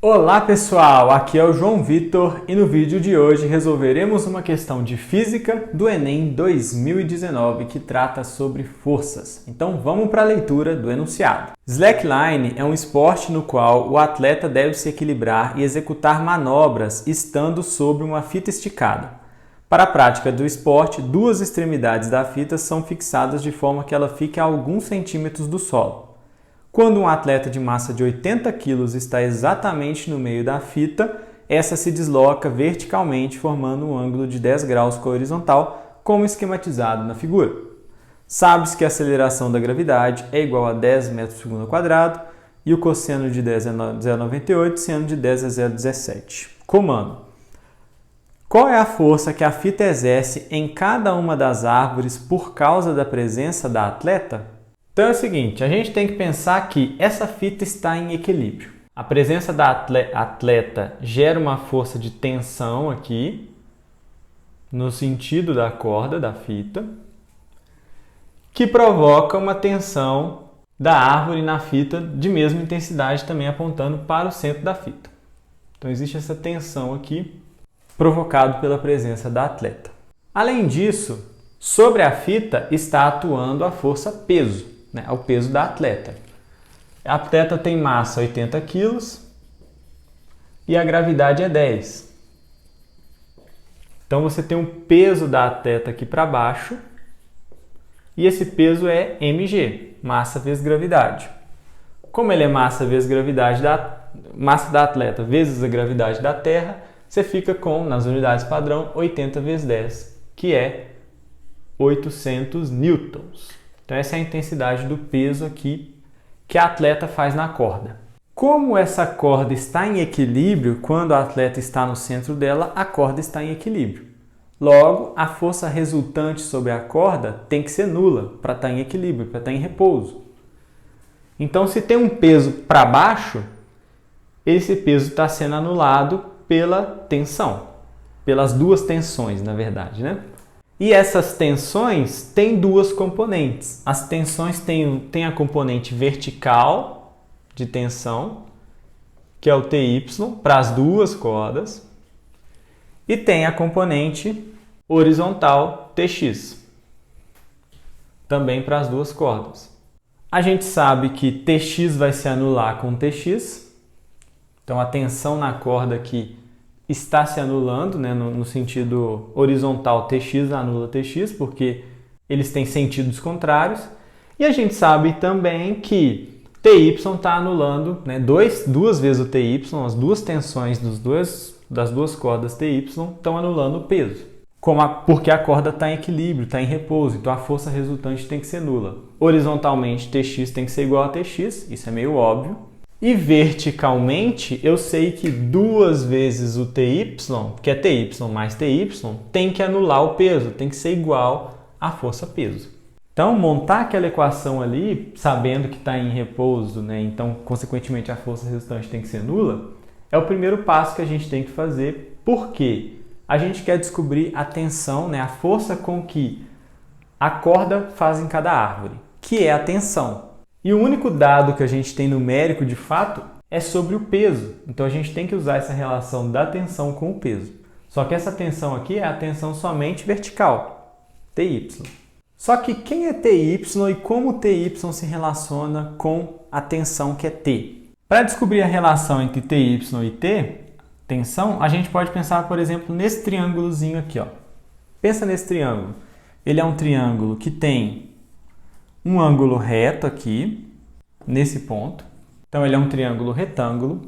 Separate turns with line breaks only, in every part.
Olá pessoal, aqui é o João Vitor e no vídeo de hoje resolveremos uma questão de física do Enem 2019 que trata sobre forças. Então vamos para a leitura do enunciado. Slackline é um esporte no qual o atleta deve se equilibrar e executar manobras estando sobre uma fita esticada. Para a prática do esporte, duas extremidades da fita são fixadas de forma que ela fique a alguns centímetros do solo. Quando um atleta de massa de 80 kg está exatamente no meio da fita, essa se desloca verticalmente, formando um ângulo de 10 graus com a horizontal, como esquematizado na figura. Sabe-se que a aceleração da gravidade é igual a 10 metros por segundo ao quadrado e o cosseno de 10 é 0,98, seno de 10 é 0,17. Comando. Qual é a força que a fita exerce em cada uma das árvores por causa da presença da atleta? Então é o seguinte, a gente tem que pensar que essa fita está em equilíbrio. A presença da atleta gera uma força de tensão aqui, no sentido da corda da fita, que provoca uma tensão da árvore na fita de mesma intensidade, também apontando para o centro da fita. Então existe essa tensão aqui, provocado pela presença da atleta. Além disso, sobre a fita está atuando a força peso. É o peso da atleta. A atleta tem massa 80 kg e a gravidade é 10. Então você tem um peso da atleta aqui para baixo e esse peso é mg, massa vezes gravidade. Como ele é massa vezes gravidade massa da atleta vezes a gravidade da Terra, você fica com, nas unidades padrão, 80 vezes 10, que é 800 newtons. Então essa é a intensidade do peso aqui que a atleta faz na corda. Como essa corda está em equilíbrio, quando a atleta está no centro dela, a corda está em equilíbrio. Logo, a força resultante sobre a corda tem que ser nula para estar em equilíbrio, para estar em repouso. Então, se tem um peso para baixo, esse peso está sendo anulado pela tensão, pelas duas tensões, na verdade, né? E essas tensões têm duas componentes. As tensões têm a componente vertical de tensão, que é o TY, para as duas cordas, e tem a componente horizontal TX, também para as duas cordas. A gente sabe que TX vai se anular com TX, então a tensão na corda aqui está se anulando, né, no sentido horizontal, TX anula TX, porque eles têm sentidos contrários. E a gente sabe também que TY está anulando, né, duas vezes o TY, as duas tensões das duas cordas TY estão anulando o peso. Porque a corda está em equilíbrio, está em repouso, então a força resultante tem que ser nula. Horizontalmente, TX tem que ser igual a TX, isso é meio óbvio. E verticalmente, eu sei que duas vezes o TY, que é TY mais TY, tem que anular o peso, tem que ser igual à força-peso. Então, montar aquela equação ali, sabendo que está em repouso, né? Então, consequentemente, a força resultante tem que ser nula, é o primeiro passo que a gente tem que fazer, porque a gente quer descobrir a tensão, né? A força com que a corda faz em cada árvore, que é a tensão. E o único dado que a gente tem numérico, de fato, é sobre o peso. Então, a gente tem que usar essa relação da tensão com o peso. Só que essa tensão aqui é a tensão somente vertical, TY. Só que quem é TY e como TY se relaciona com a tensão que é T? Para descobrir a relação entre TY e T, tensão, a gente pode pensar, por exemplo, nesse triângulozinho aqui. Ó. Pensa nesse triângulo. Ele é um triângulo que tem um ângulo reto aqui, nesse ponto. Então, ele é um triângulo retângulo.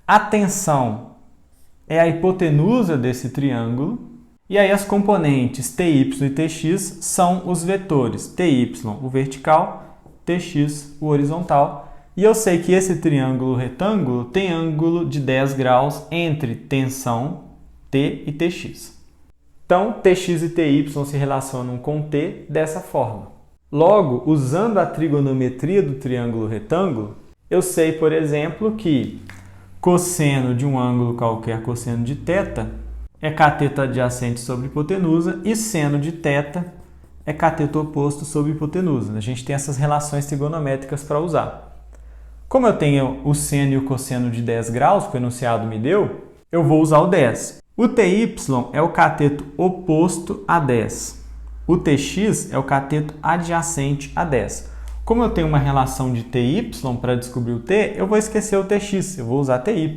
A tensão é a hipotenusa desse triângulo. E aí, as componentes TY e TX são os vetores. TY, o vertical, TX, o horizontal. E eu sei que esse triângulo retângulo tem ângulo de 10 graus entre tensão T e TX. Então, TX e TY se relacionam com T dessa forma. Logo, usando a trigonometria do triângulo retângulo, eu sei, por exemplo, que cosseno de um ângulo qualquer, cosseno de θ, é cateto adjacente sobre hipotenusa e seno de θ é cateto oposto sobre hipotenusa. A gente tem essas relações trigonométricas para usar. Como eu tenho o seno e o cosseno de 10 graus, que o enunciado me deu, eu vou usar o 10. O TY é o cateto oposto a 10. O TX é o cateto adjacente a 10. Como eu tenho uma relação de TY para descobrir o T, eu vou esquecer o TX, eu vou usar TY.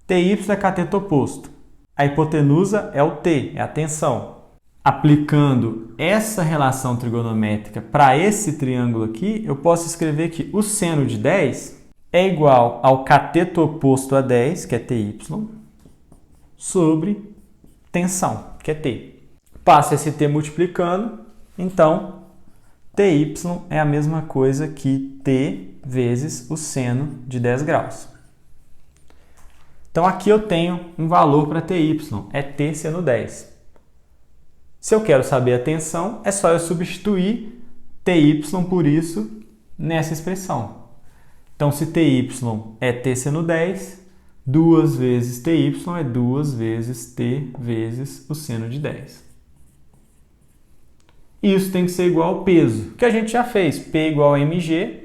TY é cateto oposto. A hipotenusa é o T, é a tensão. Aplicando essa relação trigonométrica para esse triângulo aqui, eu posso escrever que o seno de 10 é igual ao cateto oposto a 10, que é TY, sobre tensão, que é T. Passo esse T multiplicando, então TY é a mesma coisa que T vezes o seno de 10 graus. Então aqui eu tenho um valor para TY, é T seno 10. Se eu quero saber a tensão, é só eu substituir TY por isso nessa expressão. Então se TY é T seno 10, 2 vezes TY é 2 vezes T vezes o seno de 10. Isso tem que ser igual ao peso, que a gente já fez. P igual a mg,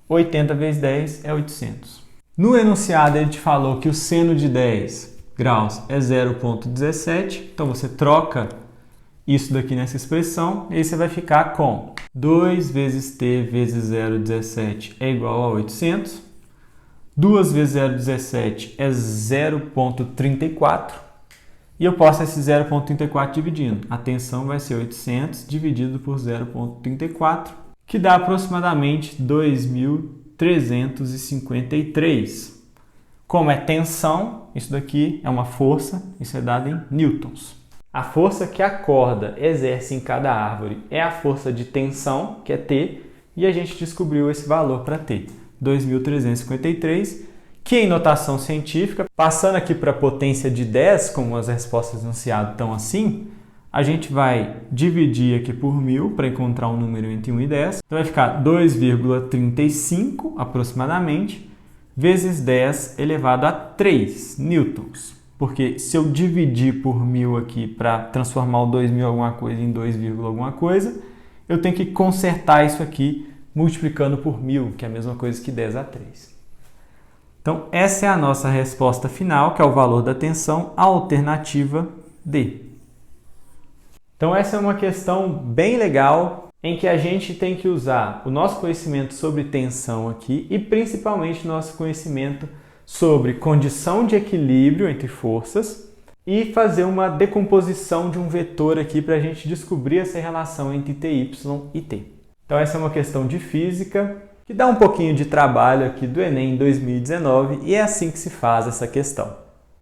80 vezes 10 é 800. No enunciado ele te falou que o seno de 10 graus é 0,17, então você troca isso daqui nessa expressão, e aí você vai ficar com 2 vezes t vezes 0,17 é igual a 800. 2 vezes 0,17 é 0,34. E eu posso esse 0,34 dividindo. A tensão vai ser 800 dividido por 0,34, que dá aproximadamente 2.353. Como é tensão, isso daqui é uma força, isso é dado em newtons. A força que a corda exerce em cada árvore é a força de tensão, que é T, e a gente descobriu esse valor para T, 2.353, que em notação científica, passando aqui para a potência de 10, como as respostas do enunciado estão assim, a gente vai dividir aqui por 1000 para encontrar um número entre 1 e 10. Então vai ficar 2,35 aproximadamente, vezes 10 elevado a 3 newtons. Porque se eu dividir por 1000 aqui para transformar o 2000 alguma coisa em 2, alguma coisa, eu tenho que consertar isso aqui multiplicando por 1000, que é a mesma coisa que 10 a 3. Então, essa é a nossa resposta final, que é o valor da tensão, a alternativa D. Então, essa é uma questão bem legal, em que a gente tem que usar o nosso conhecimento sobre tensão aqui e principalmente nosso conhecimento sobre condição de equilíbrio entre forças e fazer uma decomposição de um vetor aqui para a gente descobrir essa relação entre TY e T. Então essa é uma questão de física que dá um pouquinho de trabalho aqui do Enem 2019 e é assim que se faz essa questão.